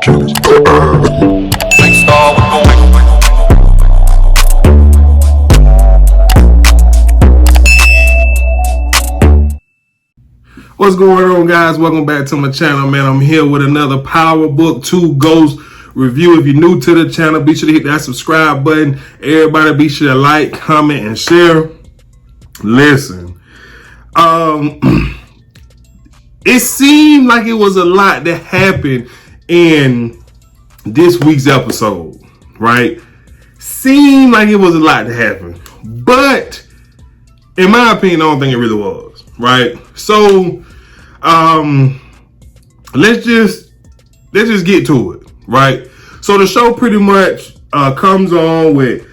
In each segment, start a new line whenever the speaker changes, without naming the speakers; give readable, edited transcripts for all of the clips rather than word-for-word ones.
What's going on, guys? Welcome back to my channel, man. I'm here with another Power Book 2 Ghost review. If you're new to the channel, be sure to hit that subscribe button. Everybody be sure to like, comment, and share. Listen, it seemed like it was a lot that happened in this week's episode, right? Seemed like it was a lot that happened, but in my opinion, I don't think it really was, right? So, let's just get to it, right? So the show pretty much comes on with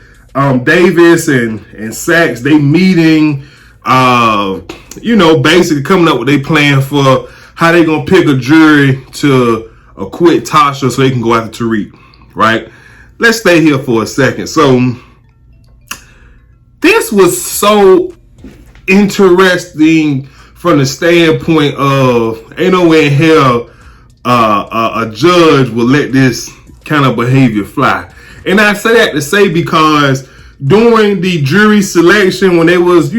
Davis and Sax. They meeting, basically coming up with their plan for how they gonna pick a jury to acquit Tasha so they can go after Tariq, right? Let's stay here for a second. So this was so interesting from the standpoint of ain't no way in hell a judge will let this kind of behavior fly. And I say that to say because during the jury selection, when they was,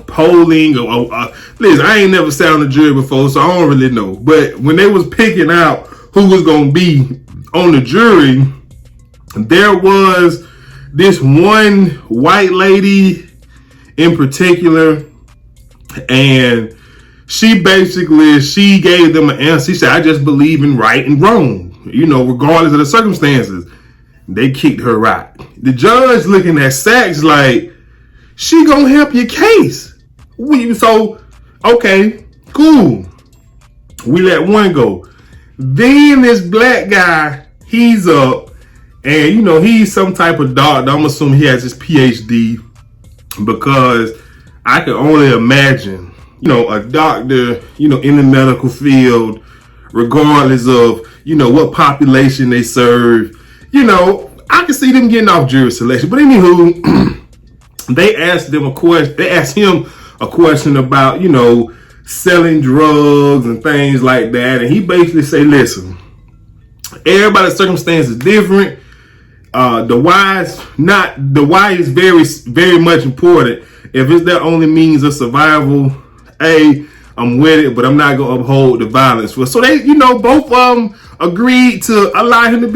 polling, listen, I ain't never sat on the jury before, so I don't really know. But when they was picking out who was going to be on the jury, there was this one white lady in particular, and she gave them an answer. She said, I just believe in right and wrong, regardless of the circumstances. They kicked her out. The judge looking at Sax like, she gonna help your case. So, okay, cool. We let one go. Then this black guy, he's up, and he's some type of doctor. I'm assuming he has his PhD, because I can only imagine, a doctor, in the medical field, regardless of, what population they serve, I can see them getting off jury selection. But anywho, they asked him a question about, selling drugs and things like that. And he basically said, listen, everybody's circumstance is different. The why is very, very much important. If it's their only means of survival, I'm with it, but I'm not gonna uphold the violence. So they, both of them agreed to allow him to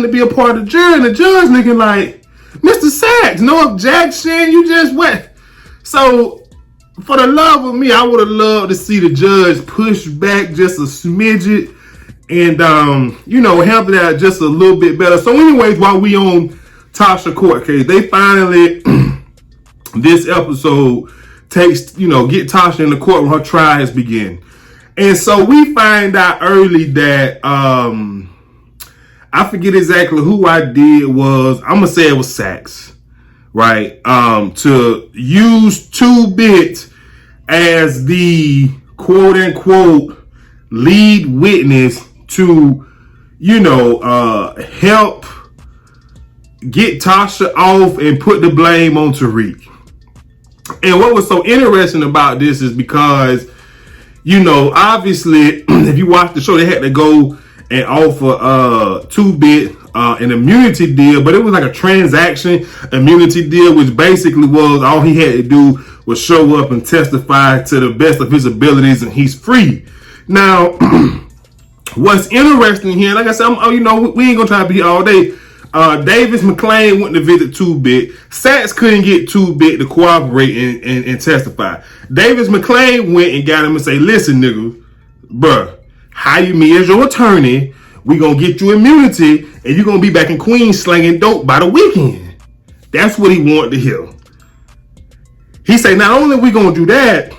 be a part of the jury. And the judge looking like, Mr. Sax, no objection. You just went. So for the love of me, I would have loved to see the judge push back just a smidget and help it out just a little bit better. So anyways, while we on Tasha court case, they finally this episode takes, get Tasha in the court when her trial has begun. And so we find out early that I forget exactly who I did was. I'm gonna say it was Sax, right? To use 2-Bit as the quote unquote lead witness to, help get Tasha off and put the blame on Tariq. And what was so interesting about this is because, obviously, if you watch the show, they had to go and offer 2-Bit an immunity deal, but it was like a transaction immunity deal, which basically was all he had to do was show up and testify to the best of his abilities, and he's free. Now, what's interesting here, like I said, we ain't gonna try to be here all day. Davis McClain went to visit 2-Bit. Sax couldn't get 2-Bit to cooperate and testify. Davis McClain went and got him and say, listen, nigga, bruh, hire me as your attorney. We gonna get you immunity, and you're gonna be back in Queens slanging dope by the weekend. That's what he wanted to hear. He said, not only we gonna do that,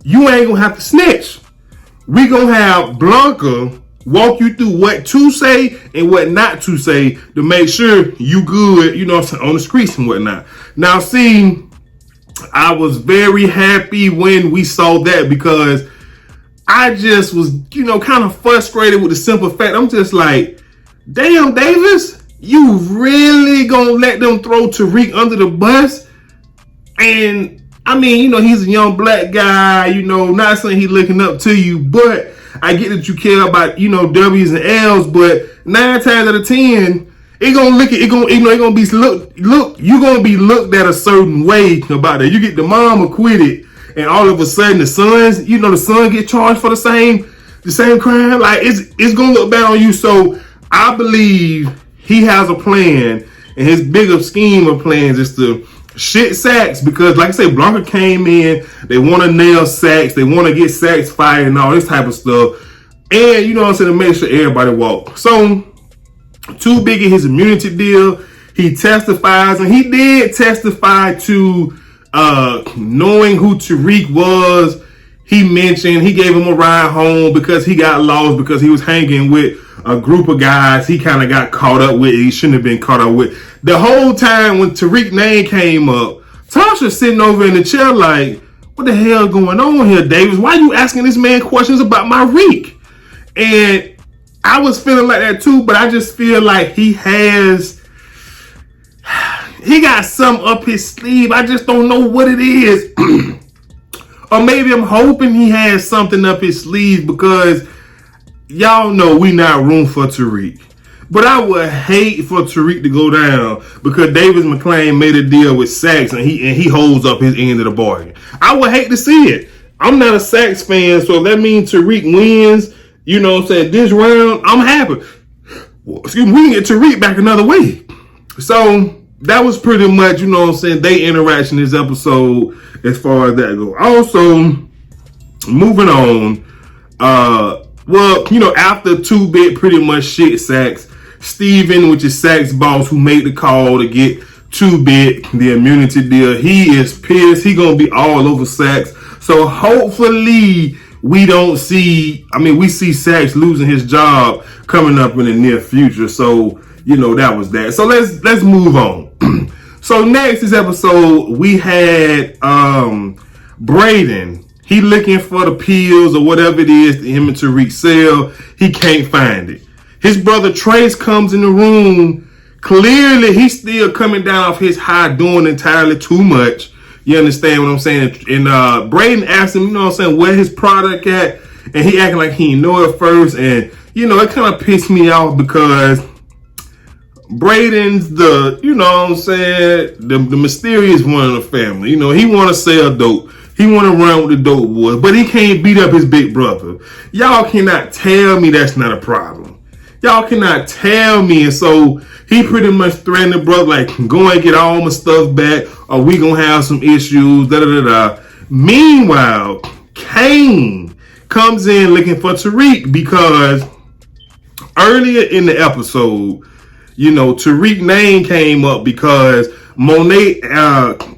you ain't gonna have to snitch. We gonna have Blanca walk you through what to say and what not to say to make sure you good, on the streets and whatnot. Now, see, I was very happy when we saw that, because I just was, kind of frustrated with the simple fact. I'm just like, damn, Davis, you really gonna let them throw Tariq under the bus? And I mean, he's a young black guy, not saying he's looking up to you, but I get that you care about, you know, W's and L's, but 9 times out of 10, you're gonna be looked at a certain way about that. You get the mom acquitted, and all of a sudden the sons, you know, the son get charged for the same crime. Like, it's gonna look bad on you. So I believe he has a plan, and his bigger scheme of plans is to shit Saxe, because like I said, Blanca came in, they want to nail Saxe, they want to get Saxe fired and all this type of stuff, and you know what I'm saying, to make sure everybody walk. So Too Big in his immunity deal, he testifies, and he did testify to knowing who Tariq was. He mentioned he gave him a ride home because he got lost, because he was hanging with a group of guys he kind of got caught up with. He shouldn't have been caught up with. The whole time when Tariq's name came up, Tasha's sitting over in the chair like, what the hell going on here, Davis? Why are you asking this man questions about my Reek? And I was feeling like that too, but I just feel like he got something up his sleeve. I just don't know what it is. Or maybe I'm hoping he has something up his sleeve, because y'all know we not room for Tariq. But I would hate for Tariq to go down because Davis McClain made a deal with Saxe, and he holds up his end of the bargain. I would hate to see it. I'm not a Saxe fan, so if that means Tariq wins, you know what I'm saying, this round, I'm happy. Well, excuse me, we can get Tariq back another week. So that was pretty much, you know what I'm saying, they interaction this episode as far as that goes. Also, moving on, well, you know, after 2 Bit pretty much shit Saxe, Steven, which is Saxe's boss, who made the call to get 2 Bit the immunity deal, he is pissed. He gonna be all over Saxe. So hopefully we see Saxe losing his job coming up in the near future. So, you know, that was that. So let's move on. So next this episode, we had Braden. He looking for the pills or whatever it is that him and Tariq sell. He can't find it. His brother Trace comes in the room. Clearly, he's still coming down off his high, doing entirely too much. You understand what I'm saying? And Braden asked him, you know what I'm saying, where his product at? And he acting like he didn't know it first. And, you know, it kind of pissed me off because Braden's the, you know what I'm saying, the mysterious one of the family. You know, he want to sell dope. He want to run with the dope boys, but he can't beat up his big brother. Y'all cannot tell me that's not a problem. Y'all cannot tell me. And so he pretty much threatened the brother, like, go and get all my stuff back, or we gonna have some issues, da-da-da-da. Meanwhile, Kane comes in looking for Tariq because earlier in the episode, you know, Tariq's name came up because Monet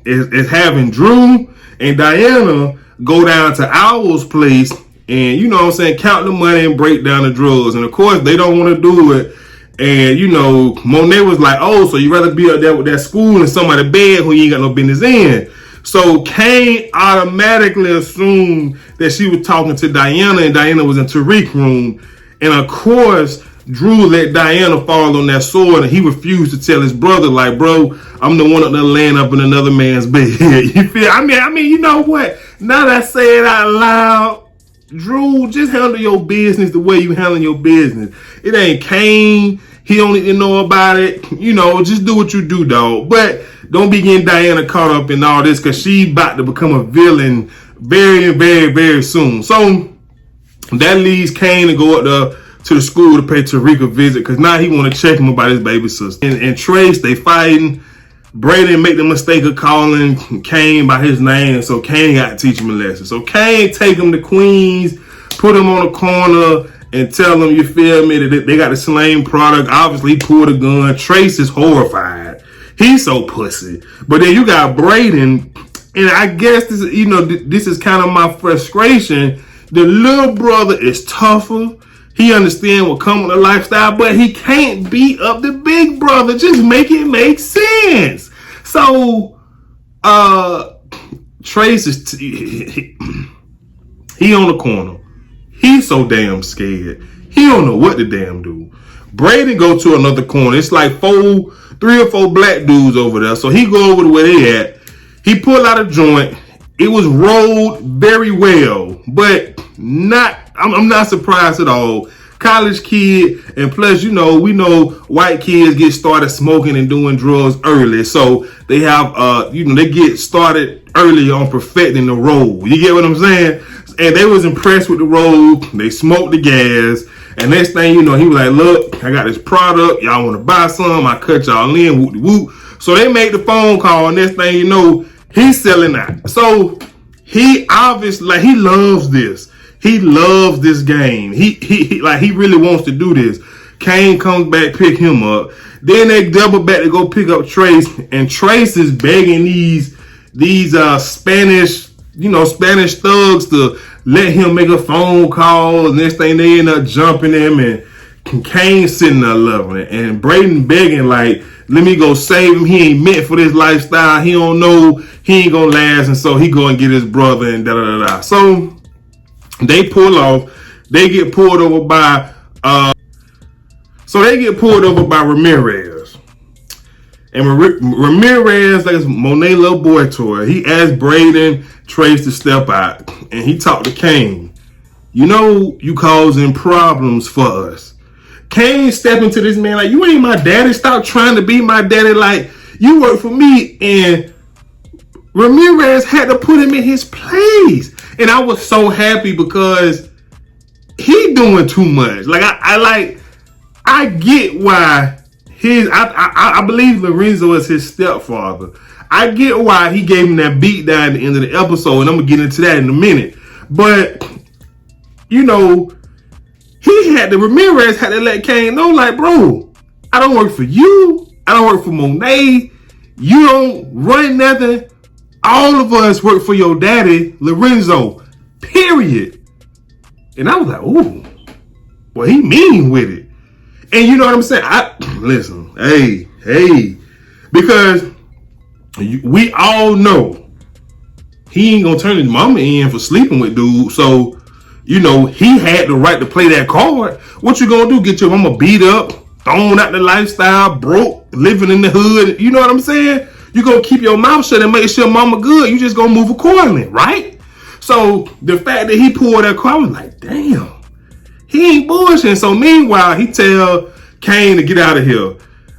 is having Drew and Diana go down to Owl's place and, you know what I'm saying, count the money and break down the drugs. And of course, they don't want to do it. And, you know, Monet was like, oh, so you rather be up there with that school and somebody's bed who you ain't got no business in. So Kane automatically assumed that she was talking to Diana and Diana was in Tariq's room. And of course, Drew let Diana fall on that sword, and he refused to tell his brother, like, bro, I'm the one up there laying up in another man's bed. You feel? I mean, you know what? Now that I say it out loud, Drew, just handle your business the way you handle your business. It ain't Kane. He don't need to know about it. You know, just do what you do, dog. But don't be getting Diana caught up in all this, because she about to become a villain very, very, very soon. So that leads Kane to go up to the school to pay Tariq a visit, because now he want to check him about his baby sister. And Trace, they fighting. Braden make the mistake of calling Kane by his name, so Kane got to teach him a lesson. So Kane take him to Queens, put him on the corner, and tell him, you feel me, that they got the same product. Obviously, he pulled a gun. Trace is horrified. He's so pussy. But then you got Braden, and I guess this, you know, this is kind of my frustration. The little brother is tougher. He understands what comes with the lifestyle, but he can't beat up the big brother. Just make it make sense. So, Trace is, he on the corner. He's so damn scared. He don't know what to damn do. Braden go to another corner. It's like 3 or 4 black dudes over there. So he go over to where they at. He pull out a joint it was rolled very well, but I'm not surprised at all. College kid, and plus, we know white kids get started smoking and doing drugs early, so they have, they get started early on perfecting the role. You get what I'm saying? And they was impressed with the role. They smoked the gas, and next thing you know, he was like, "Look, I got this product. Y'all want to buy some? I cut y'all in, whoop de whoop." So they made the phone call, and next thing you know, he's selling out. So he obviously, he loves this. He loves this game. He really wants to do this. Kane comes back, pick him up. Then they double back to go pick up Trace, and Trace is begging these Spanish thugs to let him make a phone call. And next thing they end up jumping him, and Kane sitting there loving it, and Braden begging like, "Let me go save him. He ain't meant for this lifestyle. He don't know he ain't gonna last." And so he go and get his brother and da da da da. So they pull off. They get pulled over by Ramirez. And Ramirez, like Monet little boy toy, he asked Braden Trace to step out, and he talked to Kane. You causing problems for us. Kane stepping to this man like, "You ain't my daddy. Stop trying to be my daddy. Like, you work for me." And Ramirez had to put him in his place. And I was so happy because he doing too much. Like, I get why I believe Lorenzo is his stepfather. I get why he gave him that beat down at the end of the episode, and I'm gonna get into that in a minute. But Ramirez had to let Kane know, like, "Bro, I don't work for you. I don't work for Monet. You don't run nothing. All of us work for your daddy, Lorenzo, period." And I was like, "Ooh, well, he mean with it." And you know what I'm saying? Listen, hey, because we all know he ain't gonna turn his mama in for sleeping with dude. So, he had the right to play that card. What you gonna do? Get your mama beat up, thrown out the lifestyle, broke, living in the hood. You know what I'm saying? You gonna keep your mouth shut and make sure mama good. You just gonna move accordingly, right? So the fact that he pulled that card, I was like, damn, he ain't bullshitting. So meanwhile, he tell Kane to get out of here.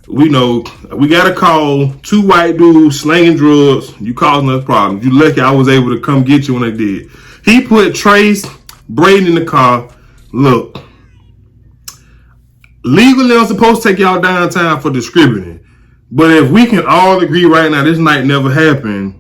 We know we got a call, 2 white dudes slanging drugs. You causing us problems. You lucky I was able to come get you when I did. He put Trace, Braden in the car. Look, legally I'm supposed to take y'all downtown for distributing. But if we can all agree right now this night never happened,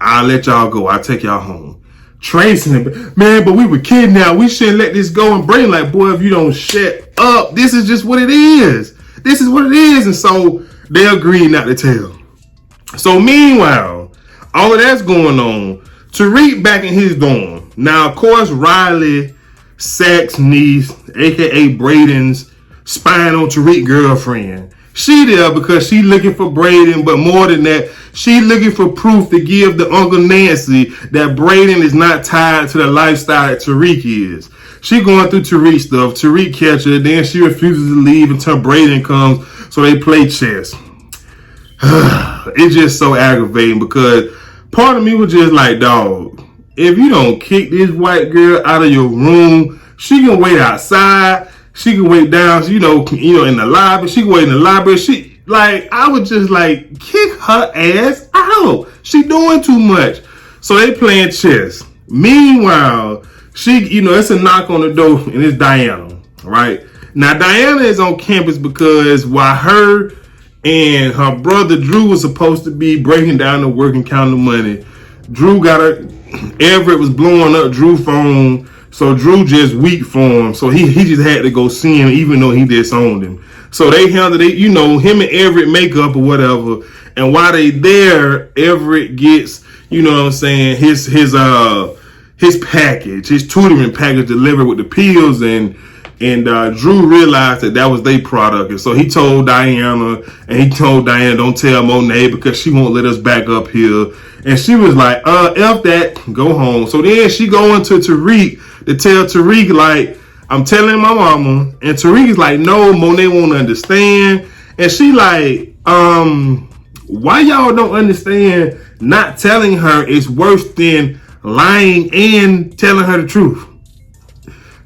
I'll let y'all go. I'll take y'all home. Trace him, "Man, but we were kidnapped. We shouldn't let this go." And Braden like, "Boy, if you don't shut up, this is just what it is. This is what it is." And so they agreed not to tell. So meanwhile, all of that's going on. Tariq back in his dorm. Now, of course, Riley, Sack's niece, aka Braden's spying on Tariq's girlfriend. She there because she looking for Braden, but more than that, she looking for proof to give to Uncle Nancy that Braden is not tied to the lifestyle that Tariq is. She going through Tariq stuff. Tariq catch her, then she refuses to leave until Braden comes, so they play chess. It's just so aggravating because part of me was just like, dog, if you don't kick this white girl out of your room, she can wait outside. She can wait down, in the lobby. She can wait in the library. I would just kick her ass out. She doing too much. So they playing chess. Meanwhile, it's a knock on the door, and it's Diana, right? Now, Diana is on campus because while her and her brother Drew was supposed to be breaking down the work and counting the money, Everett was blowing up Drew's phone. So Drew just weak for him. So he just had to go see him even though he disowned him. So they handled it, him and Everett make up or whatever. And while they there, Everett gets, his package, his tutoring package delivered with the pills, and Drew realized that was their product. And so he told Diana, don't tell Monet because she won't let us back up here. And she was like, F that, go home. So then she go into Tariq to tell Tariq, I'm telling my mama. And Tariq is like, no, Monet won't understand. And she Why y'all don't understand not telling her is worse than lying and telling her the truth?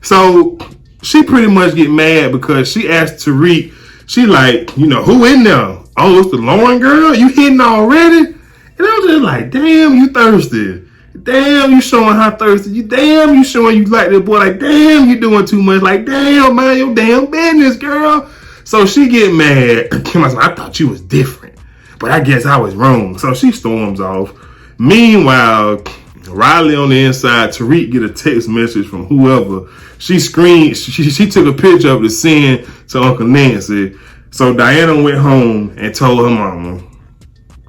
So she pretty much get mad because she asked Tariq, she like, who in there? Oh, it's the Lauren girl? You hitting already? And I was just like, damn, you thirsty. Damn, you showing how thirsty you. Damn, you showing you like this boy. Like, damn, you doing too much. Like, damn, mind your damn business, girl. So she get mad. I thought you was different, but I guess I was wrong. So she storms off. Meanwhile, Riley on the inside, Tariq get a text message from whoever. She screened. She took a picture of the send to Uncle Nancy. So Diana went home and told her mama.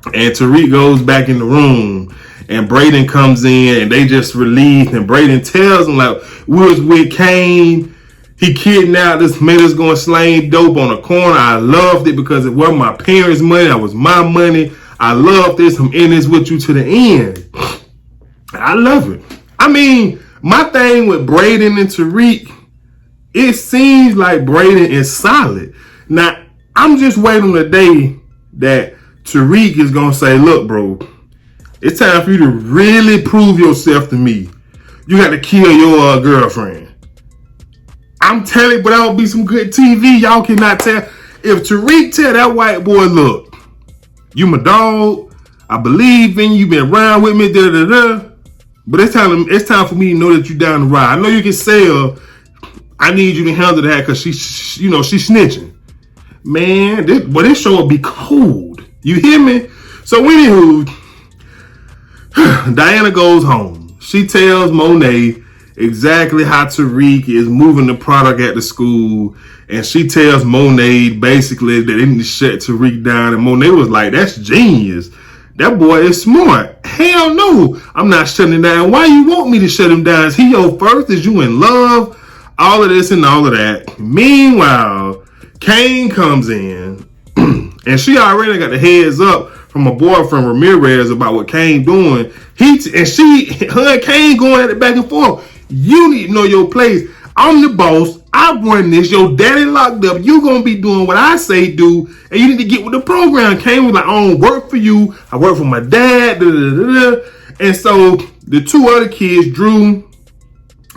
And Tariq goes back in the room. And Braden comes in and they just relieved. And Braden tells him, like, we was with Kane. He kidnapped us, made us go and slang dope on a corner. I loved it because it wasn't my parents' money. That was my money. I love this. I'm in this with you to the end. I love it. I mean, my thing with Braden and Tariq, it seems like Braden is solid. Now, I'm just waiting on the day that Tariq is going to say, look, bro, it's time for you to really prove yourself to me. You got to kill your girlfriend. I'm telling you, but that'll be some good TV. Y'all cannot tell. If Tariq tell that white boy, look, you my dog. I believe in you. You been around with me. Da, da, da. But it's time for me to know that you down the ride. I know you can sell. I need you to handle that because she's snitching. Man, this show will be cold. You hear me? So anywho, Diana goes home. She tells Monet exactly how Tariq is moving the product at the school. And she tells Monet basically that they need to shut Tariq down. And Monet was like, that's genius. That boy is smart. Hell no, I'm not shutting him down. Why you want me to shut him down? Is he your first? Is you in love? All of this and all of that. Meanwhile, Kane comes in and she already got the heads up from a boyfriend Ramirez about what Kane doing. Her and Kane going at it back and forth. You need to know your place. I'm the boss. I run this. Your daddy locked up. You gonna be doing what I say do, and you need to get with the program. Kane was like, I don't work for you. I work for my dad. Da, da, da, da. And so the two other kids, Drew,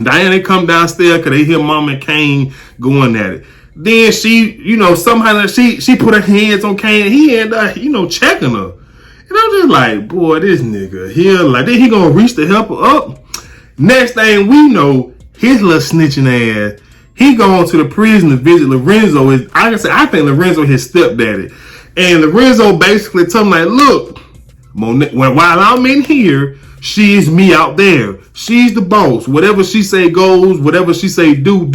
Diana, they come downstairs because they hear Mom and Kane going at it. Then she, somehow she put her hands on Kane. He ended up, checking her. And I'm just like, boy, this nigga here, like, then he gonna reach to help her up. Next thing we know, his little snitching ass, he going to the prison to visit Lorenzo. I think Lorenzo his stepdaddy. And Lorenzo basically told him, like, look, Monet, while I'm in here, she's me out there. She's the boss. Whatever she say goes, whatever she say do.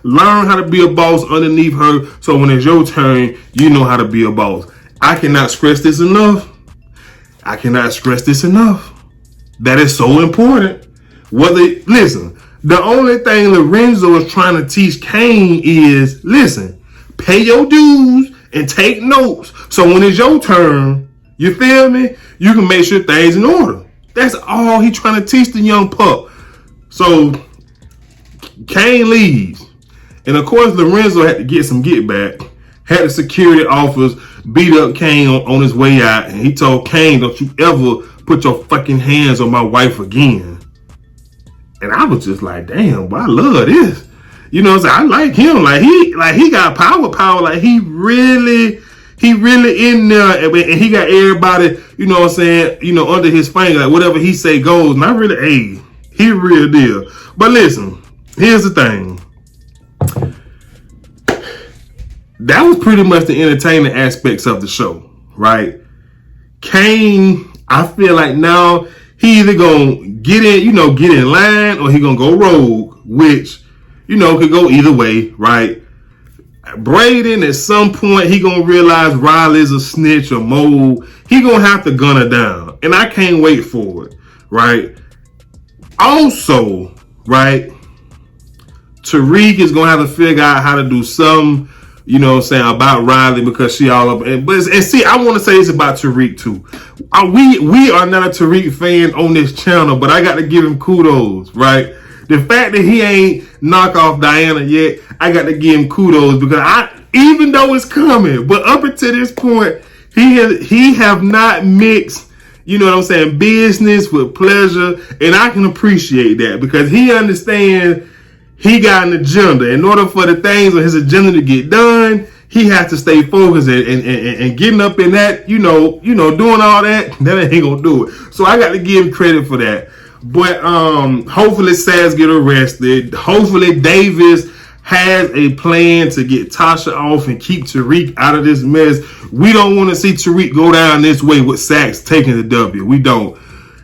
Learn how to be a boss underneath her. So when it's your turn, you know how to be a boss. I cannot stress this enough. That is so important. Listen, the only thing Lorenzo is trying to teach Kane is, listen, pay your dues and take notes. So when it's your turn, you feel me? You can make sure things in order. That's all he trying to teach the young pup. So Kane leaves. And of course, Lorenzo had to get some get back. Had the security officers beat up Kane on his way out. And he told Kane, don't you ever put your fucking hands on my wife again. And I was just like, damn, boy, I love this. I like him. Like he got power. Like he really in there, and he got everybody, under his finger. Like whatever he say goes. And I really, he real deal. But listen, here's the thing. That was pretty much the entertainment aspects of the show, right? Kane, I feel like now he either gonna get in line, or he gonna go rogue, which, could go either way, right? Braden, at some point, he gonna realize Riley's a snitch or mole. He gonna have to gun her down, and I can't wait for it, right? Also, right, Tariq is gonna have to figure out how to do something, about Riley, because she all up. And see, I want to say this about Tariq too. We are not a Tariq fan on this channel, but I got to give him kudos, right? The fact that he ain't knock off Diana yet, I got to give him kudos, because even though it's coming, but up until this point, He have not mixed, you know what I'm saying, business with pleasure, and I can appreciate that because he understands he got an agenda. In order for the things on his agenda to get done, he has to stay focused and getting up in that, doing all that ain't gonna do it. So I got to give him credit for that. But hopefully Saz get arrested. Hopefully Davis has a plan to get Tasha off and keep Tariq out of this mess. We don't want to see Tariq go down this way with Saxe taking the W. We don't.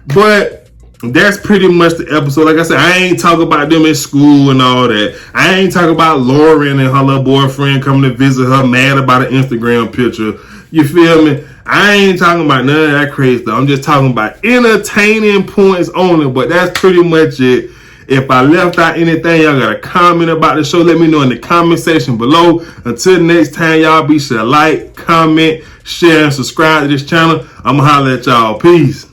But that's pretty much the episode. Like I said, I ain't talking about them in school and all that. I ain't talking about Lauren and her little boyfriend coming to visit her mad about an Instagram picture. You feel me? I ain't talking about none of that crazy stuff. I'm just talking about entertaining points only. But that's pretty much it. If I left out anything, y'all got a comment about the show, let me know in the comment section below. Until next time, y'all be sure to like, comment, share, and subscribe to this channel. I'm going to holler at y'all. Peace.